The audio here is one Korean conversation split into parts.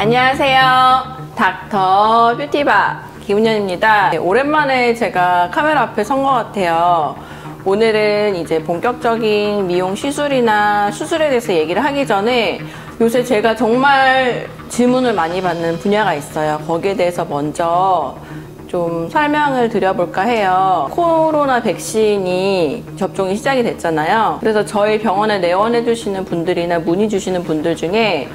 안녕하세요. 닥터 뷰티바 김은현입니다. 오랜만에 제가 카메라 앞에 선 것 같아요. 오늘은 이제 본격적인 미용 시술이나 수술에 대해서 얘기를 하기 전에 요새 제가 정말 질문을 많이 받는 분야가 있어요. 거기에 대해서 먼저 좀 설명을 드려볼까 해요. 코로나 백신이 접종이 시작이 됐잖아요. 그래서 저희 병원에 내원해 주시는 분들이나 문의 주시는 분들 중에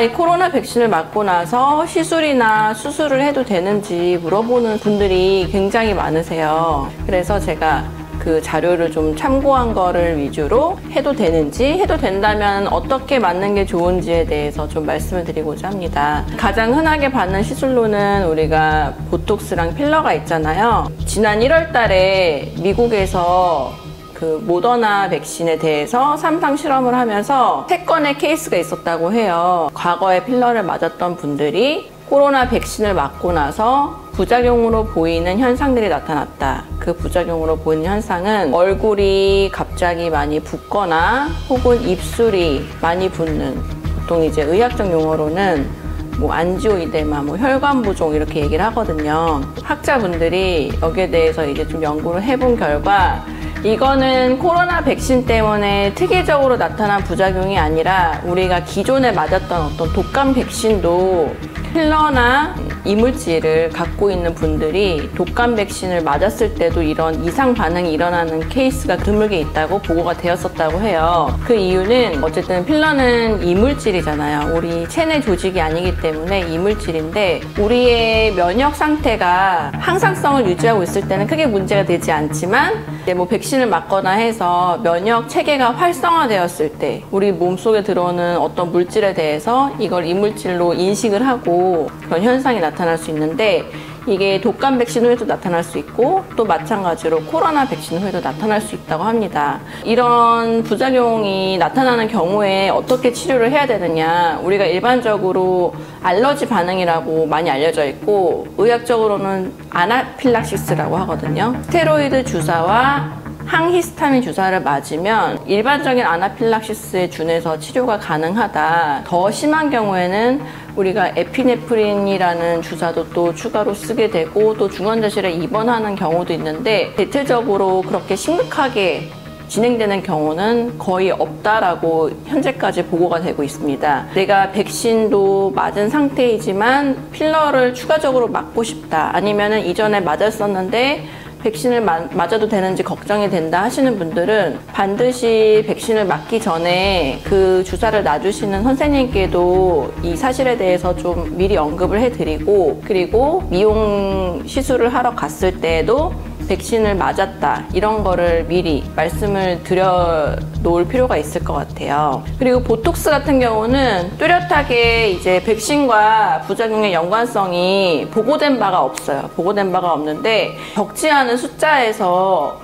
이 코로나 백신을 맞고 나서 시술이나 수술을 해도 되는지 물어보는 분들이 굉장히 많으세요. 그래서 제가 그 자료를 좀 참고한 거를 위주로 해도 되는지, 해도 된다면 어떻게 맞는 게 좋은지에 대해서 좀 말씀을 드리고자 합니다. 가장 흔하게 받는 시술로는 우리가 보톡스랑 필러가 있잖아요. 지난 1월 달에 미국에서 그 모더나 백신에 대해서 3상 실험을 하면서 3건의 케이스가 있었다고 해요. 과거에 필러를 맞았던 분들이 코로나 백신을 맞고 나서 부작용으로 보이는 현상들이 나타났다. 그 부작용으로 보이는 현상은 얼굴이 갑자기 많이 붓거나 혹은 입술이 많이 붓는, 보통 이제 의학적 용어로는 안지오이데마, 혈관 부종 이렇게 얘기를 하거든요. 학자분들이 여기에 대해서 이제 좀 연구를 해본 결과 이거는 코로나 백신 때문에 특이적으로 나타난 부작용이 아니라 우리가 기존에 맞았던 어떤 독감 백신도 필러나 이물질을 갖고 있는 분들이 독감 백신을 맞았을 때도 이런 이상 반응이 일어나는 케이스가 드물게 있다고 보고가 되었었다고 해요. 그 이유는 어쨌든 필러는 이물질이잖아요. 우리 체내 조직이 아니기 때문에 이물질인데 우리의 면역 상태가 항상성을 유지하고 있을 때는 크게 문제가 되지 않지만 이제 백신을 맞거나 해서 면역 체계가 활성화되었을 때 우리 몸속에 들어오는 어떤 물질에 대해서 이걸 이물질로 인식을 하고 그런 현상이 나타날 수 있는데 이게 독감 백신 후에도 나타날 수 있고 또 마찬가지로 코로나 백신 후에도 나타날 수 있다고 합니다. 이런 부작용이 나타나는 경우에 어떻게 치료를 해야 되느냐, 우리가 일반적으로 알러지 반응이라고 많이 알려져 있고 의학적으로는 아나필락시스라고 하거든요. 스테로이드 주사와 항히스타민 주사를 맞으면 일반적인 아나필락시스에 준해서 치료가 가능하다. 더 심한 경우에는 우리가 에피네프린이라는 주사도 또 추가로 쓰게 되고 또 중환자실에 입원하는 경우도 있는데 대체적으로 그렇게 심각하게 진행되는 경우는 거의 없다라고 현재까지 보고가 되고 있습니다. 내가 백신도 맞은 상태이지만 필러를 추가적으로 맞고 싶다, 아니면은 이전에 맞았었는데 백신을 맞아도 되는지 걱정이 된다 하시는 분들은 반드시 백신을 맞기 전에 그 주사를 놔주시는 선생님께도 이 사실에 대해서 좀 미리 언급을 해드리고, 그리고 미용 시술을 하러 갔을 때에도 백신을 맞았다 이런 거를 미리 말씀을 드려 놓을 필요가 있을 것 같아요. 그리고 보톡스 같은 경우는 뚜렷하게 이제 백신과 부작용의 연관성이 보고된 바가 없어요. 보고된 바가 없는데 적지 않은 숫자에서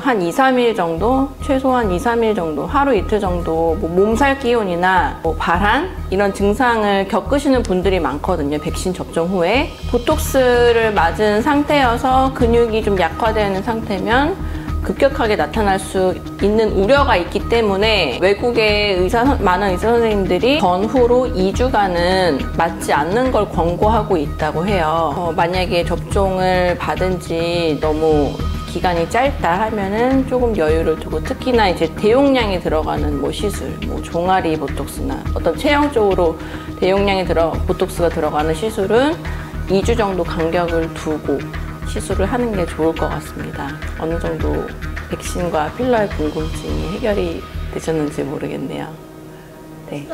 한 2, 3일 정도, 최소한 2, 3일 정도, 하루 이틀 정도 몸살 기운이나 발한 이런 증상을 겪으시는 분들이 많거든요. 백신 접종 후에. 보톡스를 맞은 상태여서 근육이 좀 약화되는 상태면 급격하게 나타날 수 있는 우려가 있기 때문에 외국의 많은 의사 선생님들이 전후로 2주간은 맞지 않는 걸 권고하고 있다고 해요. 만약에 접종을 받은 지 너무 기간이 짧다 하면은 조금 여유를 두고, 특히나 이제 대용량이 들어가는 시술, 종아리 보톡스나 어떤 체형적으로 대용량이 보톡스가 들어가는 시술은 2주 정도 간격을 두고 시술을 하는 게 좋을 것 같습니다. 어느 정도 백신과 필러의 궁금증이 해결이 되셨는지 모르겠네요. 네.